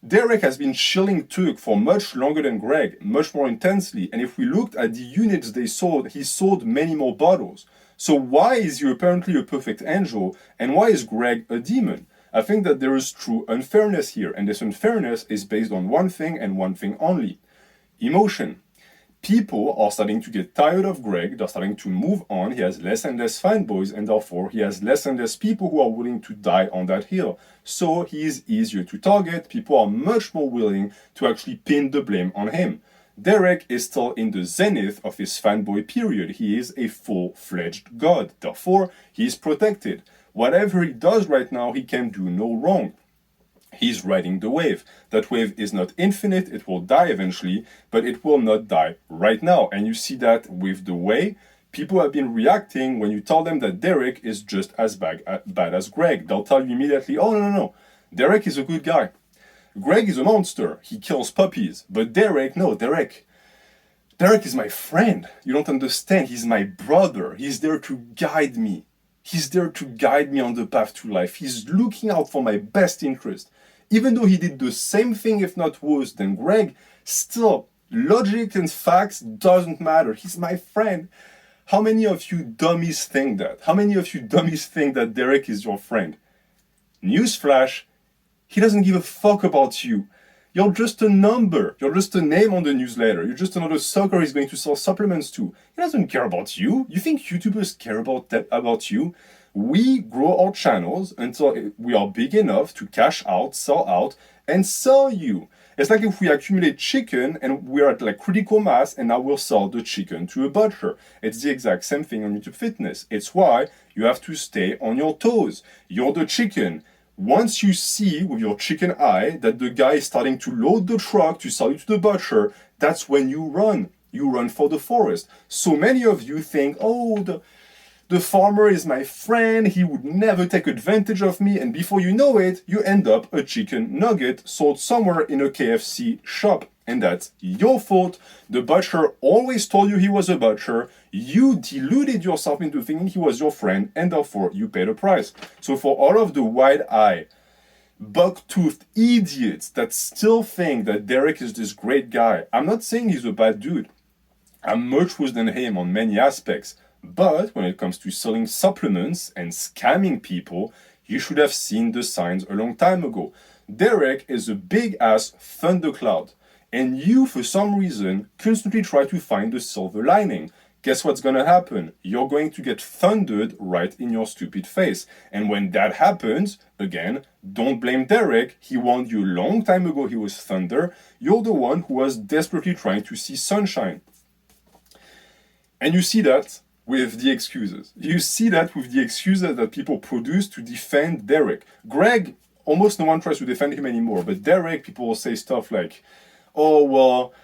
Derrick has been shilling Turk for much longer than Greg, much more intensely, and if we looked at the units they sold, he sold many more bottles. So why is he apparently a perfect angel, and why is Greg a demon? I think that there is true unfairness here, and this unfairness is based on one thing and one thing only: emotion. People are starting to get tired of Greg, they're starting to move on, he has less and less fanboys, and therefore he has less and less people who are willing to die on that hill. So he is easier to target, people are much more willing to actually pin the blame on him. Derrick is still in the zenith of his fanboy period, he is a full-fledged god, therefore he is protected. Whatever he does right now, he can do no wrong. He's riding the wave. That wave is not infinite, it will die eventually, but it will not die right now. And you see that with the way people have been reacting when you tell them that Derrick is just as bad as Greg. They'll tell you immediately, oh, no. Derrick is a good guy. Greg is a monster. He kills puppies. But Derrick, no, Derrick is my friend. You don't understand. He's my brother. He's there to guide me. He's there to guide me on the path to life. He's looking out for my best interest. Even though he did the same thing, if not worse, than Greg, still, logic and facts doesn't matter. He's my friend. How many of you dummies think that? How many of you dummies think that Derrick is your friend? Newsflash, he doesn't give a fuck about you. You're just a number. You're just a name on the newsletter. You're just another sucker he's going to sell supplements to. He doesn't care about you. You think YouTubers care about you? We grow our channels until we are big enough to cash out, and sell you. It's like if we accumulate chicken and we're at like critical mass and now we'll sell the chicken to a butcher. It's the exact same thing on YouTube Fitness. It's why you have to stay on your toes. You're the chicken. Once you see with your chicken eye that the guy is starting to load the truck to sell you to the butcher, that's when you run. You run for the forest. So many of you think, oh, the farmer is my friend, he would never take advantage of me, and before you know it, you end up a chicken nugget sold somewhere in a KFC shop. And that's your fault. The butcher always told you he was a butcher. You deluded yourself into thinking he was your friend, and therefore you paid a price. So for all of the wide-eyed, buck-toothed idiots that still think that Derrick is this great guy, I'm not saying he's a bad dude. I'm much worse than him on many aspects. But when it comes to selling supplements and scamming people, you should have seen the signs a long time ago. Derrick is a big-ass thundercloud. And you, for some reason, constantly try to find the silver lining. Guess what's gonna happen? You're going to get thundered right in your stupid face. And when that happens, again, don't blame Derrick. He warned you a long time ago he was thunder. You're the one who was desperately trying to see sunshine. And you see that with the excuses. You see that with the excuses that people produce to defend Derrick. Greg, almost no one tries to defend him anymore. But Derrick, people will say stuff like, oh, well,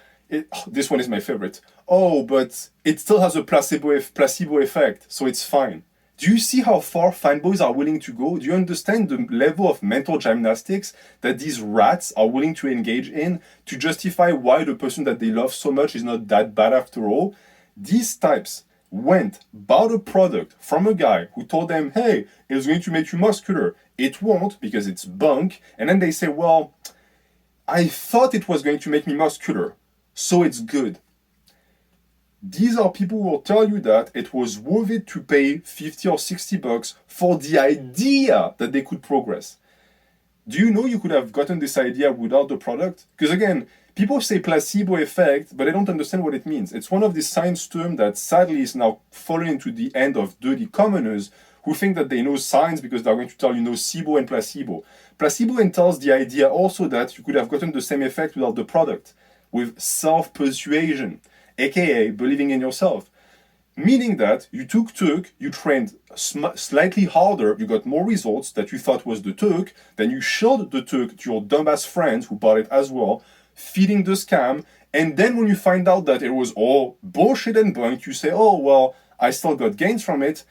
this one is my favorite. Oh, but it still has a placebo effect, so it's fine. Do you see how far fanboys are willing to go? Do you understand the level of mental gymnastics that these rats are willing to engage in to justify why the person that they love so much is not that bad after all? These types bought a product from a guy who told them, hey, it's going to make you muscular. It won't because it's bunk. And then they say, well, I thought it was going to make me muscular, so it's good. These are people who will tell you that it was worth it to pay 50 or 60 bucks for the idea that they could progress. Do you know you could have gotten this idea without the product? Because again, people say placebo effect, but they don't understand what it means. It's one of these science terms that sadly is now falling into the end of dirty commoners who think that they know science because they're going to tell you nocebo and placebo. Placebo entails the idea also that you could have gotten the same effect without the product, with self-persuasion, aka believing in yourself. Meaning that you took Turk, you trained slightly harder, you got more results that you thought was the Turk, then you showed the Turk to your dumbass friends who bought it as well, feeding the scam, and then when you find out that it was all bullshit and bunk, you say, oh, well, I still got gains from it.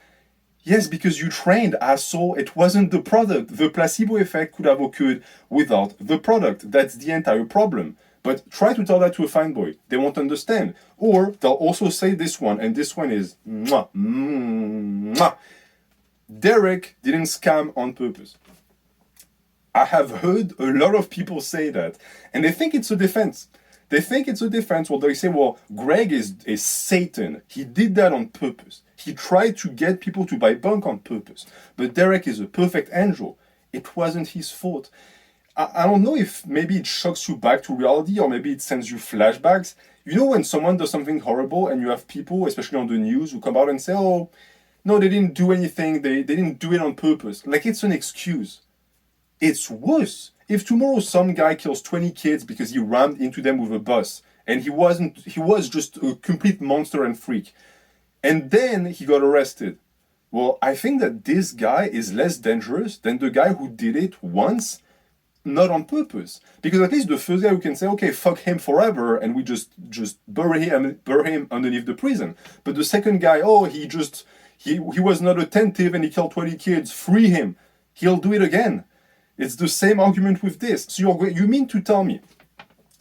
Yes, because you trained, asshole. It wasn't the product. The placebo effect could have occurred without the product. That's the entire problem. But try to tell that to a fanboy. They won't understand. Or they'll also say this one, and this one is mwah, mwah. Derrick didn't scam on purpose. I have heard a lot of people say that, and they think it's a defense. They think it's a defense, or they say, well, Greg is Satan. He did that on purpose. He tried to get people to buy bunk on purpose. But Derrick is a perfect angel. It wasn't his fault. I don't know if maybe it shocks you back to reality, or maybe it sends you flashbacks. You know when someone does something horrible and you have people, especially on the news, who come out and say, oh, no, they didn't do anything. They didn't do it on purpose. Like it's an excuse. It's worse. If tomorrow some guy kills 20 kids because he rammed into them with a bus, and he was just a complete monster and freak, and then he got arrested. Well, I think that this guy is less dangerous than the guy who did it once not on purpose. Because at least the first guy who can say, okay, fuck him forever, and we just bury him underneath the prison. But the second guy, oh, he was not attentive and he killed 20 kids, free him. He'll do it again. It's the same argument with this. So you mean to tell me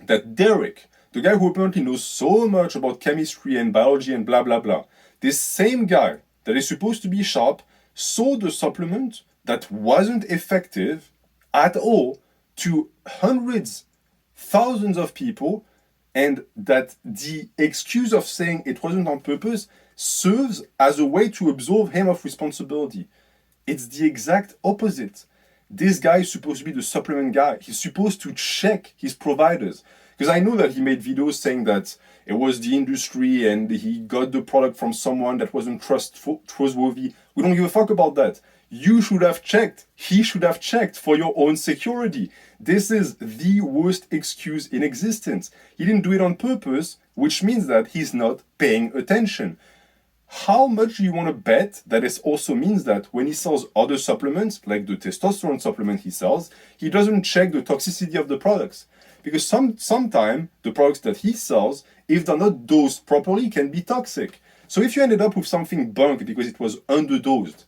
that Derrick, the guy who apparently knows so much about chemistry and biology and blah, blah, blah, this same guy that is supposed to be sharp, sold a supplement that wasn't effective at all to hundreds, thousands of people, and that the excuse of saying it wasn't on purpose serves as a way to absolve him of responsibility. It's the exact opposite. This guy is supposed to be the supplement guy. He's supposed to check his providers. Because I know that he made videos saying that it was the industry and he got the product from someone that wasn't trustworthy. We don't give a fuck about that. You should have checked. He should have checked for your own security. This is the worst excuse in existence. He didn't do it on purpose, which means that he's not paying attention. How much do you want to bet that it also means that when he sells other supplements, like the testosterone supplement he sells, he doesn't check the toxicity of the products? Because sometimes the products that he sells, if they're not dosed properly, can be toxic. So if you ended up with something bunk because it was underdosed,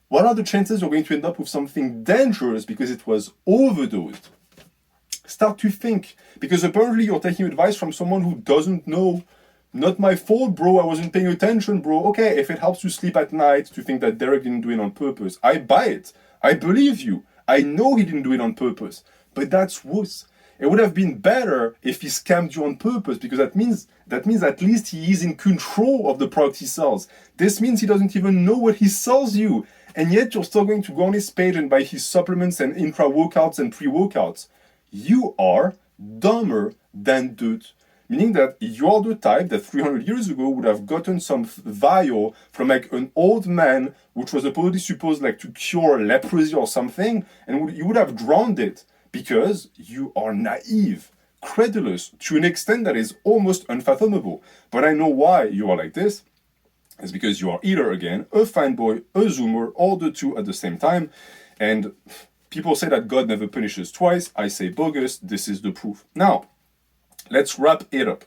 what are the chances you're going to end up with something dangerous because it was overdosed? Start to think. Because apparently you're taking advice from someone who doesn't know. Not my fault, bro. I wasn't paying attention, bro. Okay, if it helps you sleep at night to think that Derrick didn't do it on purpose, I buy it. I believe you. I know he didn't do it on purpose. But that's worse. It would have been better if he scammed you on purpose, because that means at least he is in control of the product he sells. This means he doesn't even know what he sells you. And yet you're still going to go on his page and buy his supplements and intra-workouts and pre-workouts. You are dumber than dirt. Meaning that you're the type that 300 years ago would have gotten some vial from like an old man, which was supposed like to cure leprosy or something, and you would have drowned it because you are naive, credulous to an extent that is almost unfathomable. But I know why you are like this. It's because you are either, again, a fanboy, a zoomer, or the two at the same time. And people say that God never punishes twice. I say bogus. This is the proof. Now, let's wrap it up.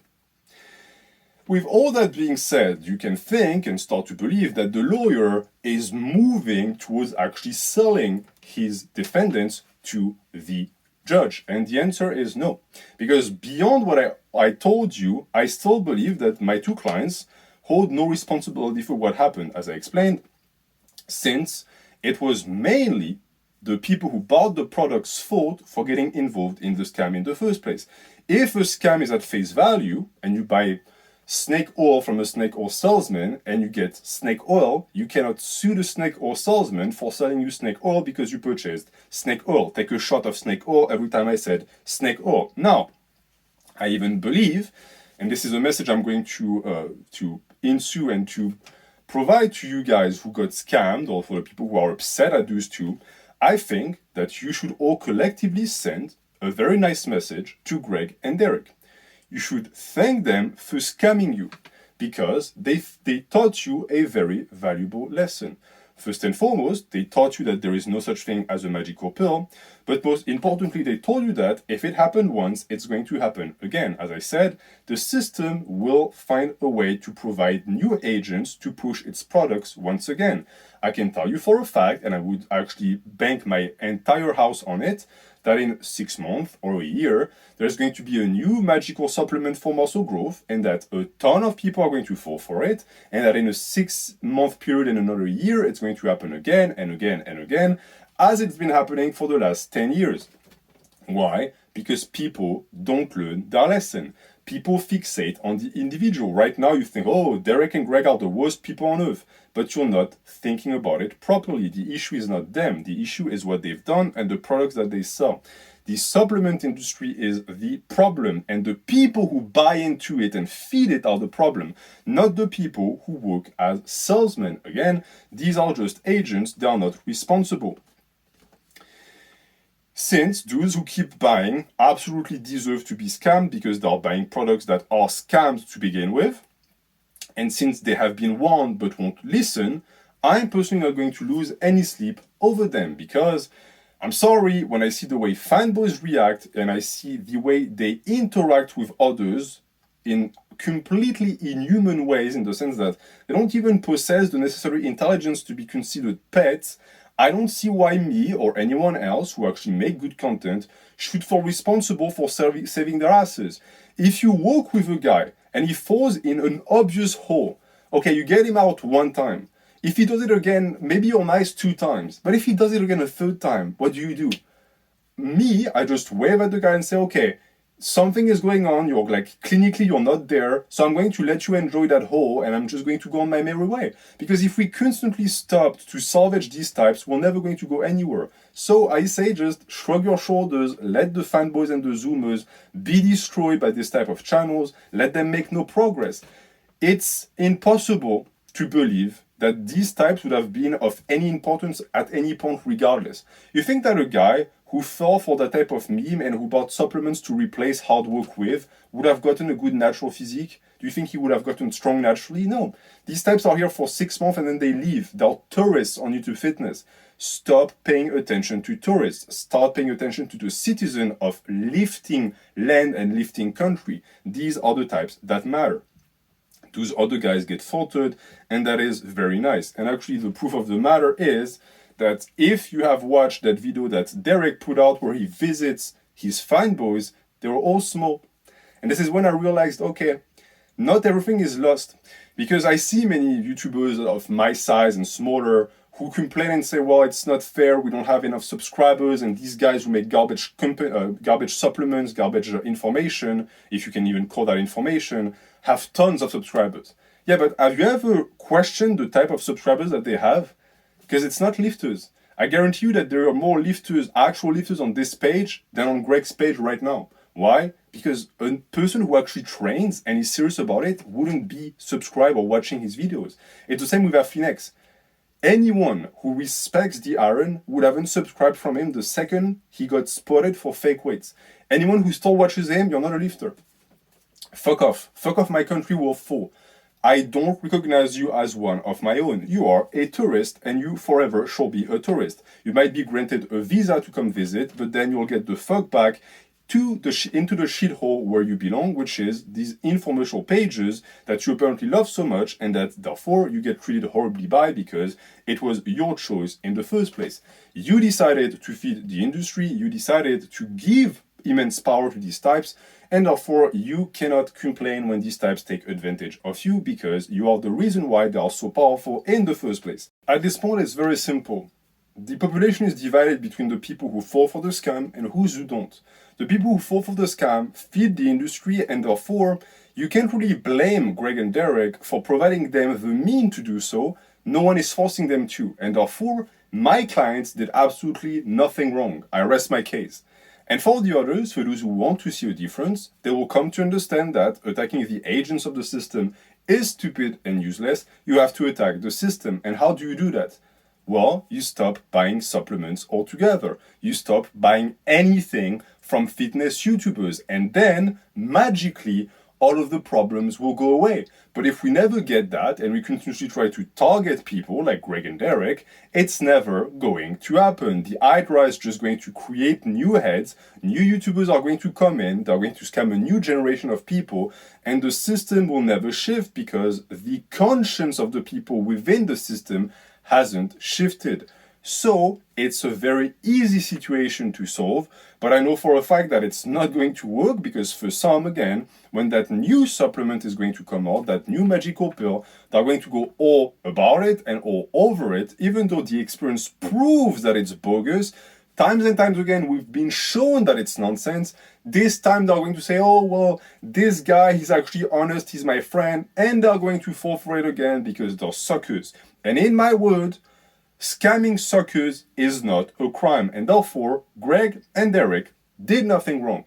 With all that being said, you can think and start to believe that the lawyer is moving towards actually selling his defendants to the judge. And the answer is no. Because beyond what I told you, I still believe that my two clients hold no responsibility for what happened, as I explained, since it was mainly the people who bought the product's fault for getting involved in the scam in the first place. If a scam is at face value and you buy snake oil from a snake oil salesman and you get snake oil, you cannot sue the snake oil salesman for selling you snake oil because you purchased snake oil. Take a shot of snake oil every time I said snake oil. Now, I even believe, and this is a message I'm going to ensue and to provide to you guys who got scammed, or for the people who are upset at those two, I think that you should all collectively send a very nice message to Greg and Derrick. You should thank them for scamming you because they taught you a very valuable lesson. First and foremost, they taught you that there is no such thing as a magical pill, but most importantly, they told you that if it happened once, it's going to happen again. As I said, the system will find a way to provide new agents to push its products once again. I can tell you for a fact, and I would actually bank my entire house on it, that in 6 months or a year, there's going to be a new magical supplement for muscle growth, and that a ton of people are going to fall for it, and that in a 6-month period in another year, it's going to happen again and again and again, as it's been happening for the last 10 years. Why? Because people don't learn their lesson. People fixate on the individual. Right now you think, oh, Derrick and Greg are the worst people on earth, but you're not thinking about it properly. The issue is not them. The issue is what they've done and the products that they sell. The supplement industry is the problem, and the people who buy into it and feed it are the problem, not the people who work as salesmen. Again, these are just agents. They are not responsible. Since those who keep buying absolutely deserve to be scammed because they are buying products that are scams to begin with, and since they have been warned but won't listen, I'm personally not going to lose any sleep over them because I'm sorry, when I see the way fanboys react and I see the way they interact with others in completely inhuman ways, in the sense that they don't even possess the necessary intelligence to be considered pets, I don't see why me or anyone else who actually make good content should feel responsible for saving their asses. If you walk with a guy and he falls in an obvious hole, okay, you get him out one time. If he does it again, maybe you're nice 2 times. But if he does it again a third time, what do? Me, I just wave at the guy and say, okay, something is going on, you're like, clinically, you're not there, so I'm going to let you enjoy that hole and I'm just going to go on my merry way. Because if we constantly stopped to salvage these types, we're never going to go anywhere. So I say just shrug your shoulders, let the fanboys and the zoomers be destroyed by this type of channels, let them make no progress. It's impossible to believe that these types would have been of any importance at any point regardless. You think that a guy who fell for that type of meme and who bought supplements to replace hard work with would have gotten a good natural physique? Do you think he would have gotten strong naturally? No. These types are here for 6 months and then they leave. They're tourists on YouTube Fitness. Stop paying attention to tourists. Start paying attention to the citizen of lifting land and lifting country. These are the types that matter. Those other guys get filtered, and that is very nice. And actually, the proof of the matter is that if you have watched that video that Derrick put out where he visits his fanboys, they were all small. And this is when I realized, okay, not everything is lost. Because I see many YouTubers of my size and smaller who complain and say, well, it's not fair, we don't have enough subscribers, and these guys who make garbage supplements, garbage information, if you can even call that information, have tons of subscribers. Yeah, but have you ever questioned the type of subscribers that they have? Because it's not lifters. I guarantee you that there are more lifters, actual lifters on this page than on Greg's page right now. Why? Because a person who actually trains and is serious about it wouldn't be subscribed or watching his videos. It's the same with Affinex. Anyone who respects the iron would have unsubscribed from him the second he got spotted for fake weights. Anyone who still watches him, you're not a lifter. Fuck off. Fuck off my country, we're full. I don't recognize you as one of my own. You are a tourist and you forever shall be a tourist. You might be granted a visa to come visit, but then you'll get the fuck back into the shithole where you belong, which is these infomercial pages that you apparently love so much and that therefore you get treated horribly by because it was your choice in the first place. You decided to feed the industry, you decided to give immense power to these types, and therefore you cannot complain when these types take advantage of you because you are the reason why they are so powerful in the first place. At this point, it's very simple. The population is divided between the people who fall for the scam and those who don't. The people who fall for the scam feed the industry, and therefore you can't really blame Greg and Derrick for providing them the means to do so. No one is forcing them to, and therefore my clients did absolutely nothing wrong. I rest my case. And for the others, for those who want to see a difference, they will come to understand that attacking the agents of the system is stupid and useless. You have to attack the system. And how do you do that? Well, you stop buying supplements altogether. You stop buying anything from fitness YouTubers. And then, magically, all of the problems will go away. But if we never get that and we continuously try to target people like Greg and Derrick, it's never going to happen. The Hydra is just going to create new heads, new YouTubers are going to come in, they're going to scam a new generation of people, and the system will never shift because the conscience of the people within the system hasn't shifted. So it's a very easy situation to solve, but I know for a fact that it's not going to work because for some, again, when that new supplement is going to come out, that new magical pill, they're going to go all about it and all over it, even though the experience proves that it's bogus. Times and times again, we've been shown that it's nonsense. This time they're going to say, oh, well, this guy, he's actually honest, he's my friend, and they're going to fall for it again because they're suckers. And in my word, scamming suckers is not a crime, and therefore Greg and Derrick did nothing wrong.